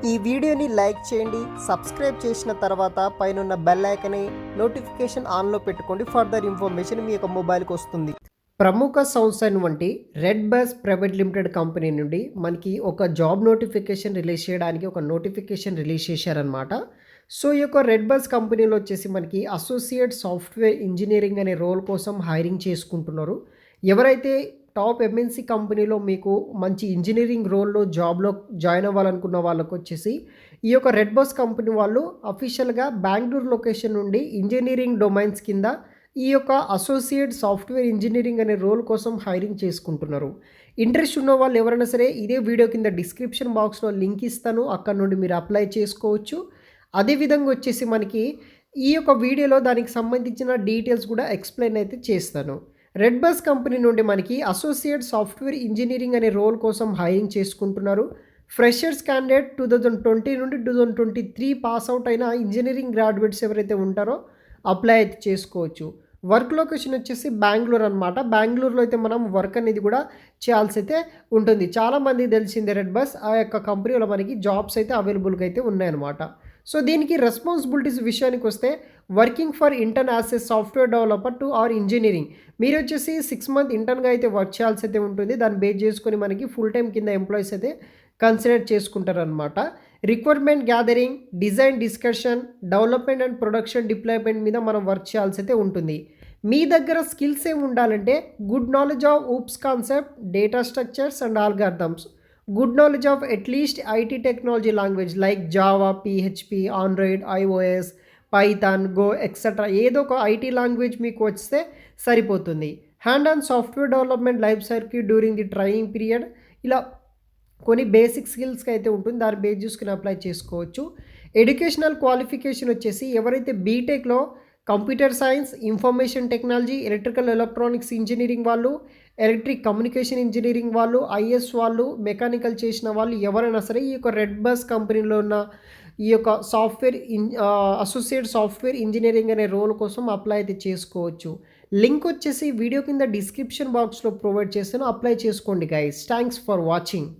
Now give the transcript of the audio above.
ఈ వీడియోని లైక్ చేయండి, సబ్స్క్రైబ్ చేసిన తర్వాత పైనున్న బెల్ ఐకాన్ని నోటిఫికేషన్ ఆన్లో పెట్టుకోండి. ఫర్దర్ ఇన్ఫర్మేషన్ మీ యొక్క మొబైల్కి వస్తుంది. ప్రముఖ సంస్థ వంటి red bus private limited company నుండి మనకి ఒక జాబ్ నోటిఫికేషన్ రిలీజ్ చేయడానికి ఒక నోటిఫికేషన్ రిలీజ్ చేశారనమాట. సో ఈ యొక్క రెడ్ బస్ కంపెనీలో వచ్చేసి మనకి అసోసియేట్ సాఫ్ట్వేర్ ఇంజనీరింగ్ అనే రోల్ కోసం హైరింగ్ చేసుకుంటున్నారు. ఎవరైతే టాప్ ఎంఎన్సీ కంపెనీలో మీకు మంచి ఇంజనీరింగ్ రోల్లో జాబ్లో జాయిన్ అవ్వాలనుకున్న వాళ్ళకు వచ్చేసి ఈ యొక్క రెడ్ బస్ కంపెనీ వాళ్ళు అఫీషియల్గా బెంగళూరు లొకేషన్ నుండి ఇంజనీరింగ్ డొమైన్స్ కింద ఈ యొక్క అసోసియేట్ సాఫ్ట్వేర్ ఇంజనీరింగ్ అనే రోల్ కోసం హైరింగ్ చేసుకుంటున్నారు. ఇంట్రెస్ట్ ఉన్న వాళ్ళు ఎవరైనా సరే ఇదే వీడియో కింద డిస్క్రిప్షన్ బాక్స్లో లింక్ ఇస్తాను, అక్కడ నుండి మీరు అప్లై చేసుకోవచ్చు. అదేవిధంగా వచ్చేసి మనకి ఈ యొక్క వీడియోలో దానికి సంబంధించిన డీటెయిల్స్ కూడా ఎక్స్ప్లెయిన్ అయితే చేస్తాను. రెడ్ బస్ కంపెనీ నుండి మనకి అసోసియేట్ సాఫ్ట్వేర్ ఇంజనీరింగ్ అనే రోల్ కోసం హైరింగ్ చేసుకుంటున్నారు. ఫ్రెషర్స్ క్యాండిడేట్ 2020 నుండి 2023 పాస్ అవుట్ అయిన ఇంజనీరింగ్ గ్రాడ్యుయేట్స్ ఎవరైతే ఉంటారో అప్లై అయితే చేసుకోవచ్చు. వర్క్ లొకేషన్ వచ్చేసి బెంగళూరు అనమాట. బెంగళూరులో అయితే మనం వర్క్ అనేది కూడా చేయాల్సి అయితే ఉంటుంది. చాలామంది తెలిసిందే రెడ్ బస్ ఆ యొక్క కంపెనీలో మనకి జాబ్స్ అయితే అవైలబుల్గా అయితే ఉన్నాయన్నమాట. సో దీనికి రెస్పాన్సిబిలిటీస్ విషయానికి వస్తే working for intern as a software developer to or engineering. మీరు వచ్చేసి 6 మంత్ ఇంటర్న్గా అయితే వర్క్ చేయాల్సి అయితే ఉంటుంది. దాన్ని బేస్ చేసుకొని మనకి ఫుల్ టైం కింద ఎంప్లాయీస్ అయితే కన్సిడర్ చేసుకుంటారనమాట. Requirement gathering, design discussion, development and production deployment మీద మనం వర్క్ చేయాల్సి అయితే ఉంటుంది. మీ దగ్గర స్కిల్స్ ఏమి ఉండాలంటే good knowledge of oops concept, data structures and algorithms, good knowledge of at least IT technology language like Java, PHP, Android, iOS, Python, go etcetera ఏదో ఒక ఐటీ లాంగ్వేజ్ మీకు వస్తే సరిపోతుంది. Hand on software development life cycle during the training period, ఇలా కొన్ని basic స్కిల్స్కి అయితే ఉంటుంది. దాన్ని బేస్ చూసుకుని అప్లై చేసుకోవచ్చు. ఎడ్యుకేషనల్ క్వాలిఫికేషన్ వచ్చేసి ఎవరైతే బీటెక్లో computer science, information technology, electrical electronics engineering వాళ్ళు, ఎలక్ట్రిక్ కమ్యూనికేషన్ ఇంజనీరింగ్ వాళ్ళు, ఐఎస్ వాళ్ళు, మెకానికల్ చేసిన వాళ్ళు ఎవరైనా సరే ఈ యొక్క రెడ్ బస్ కంపెనీలో ఉన్న ఈ యొక్క అసోసియేట్ సాఫ్ట్వేర్ ఇంజనీరింగ్ అనే రోల్ కోసం అప్లై అయితే చేసుకోవచ్చు. లింక్ వచ్చేసి వీడియో కింద డిస్క్రిప్షన్ బాక్స్లో ప్రొవైడ్ చేస్తాను. అప్లై చేసుకోండి గైస్. Thanks for watching.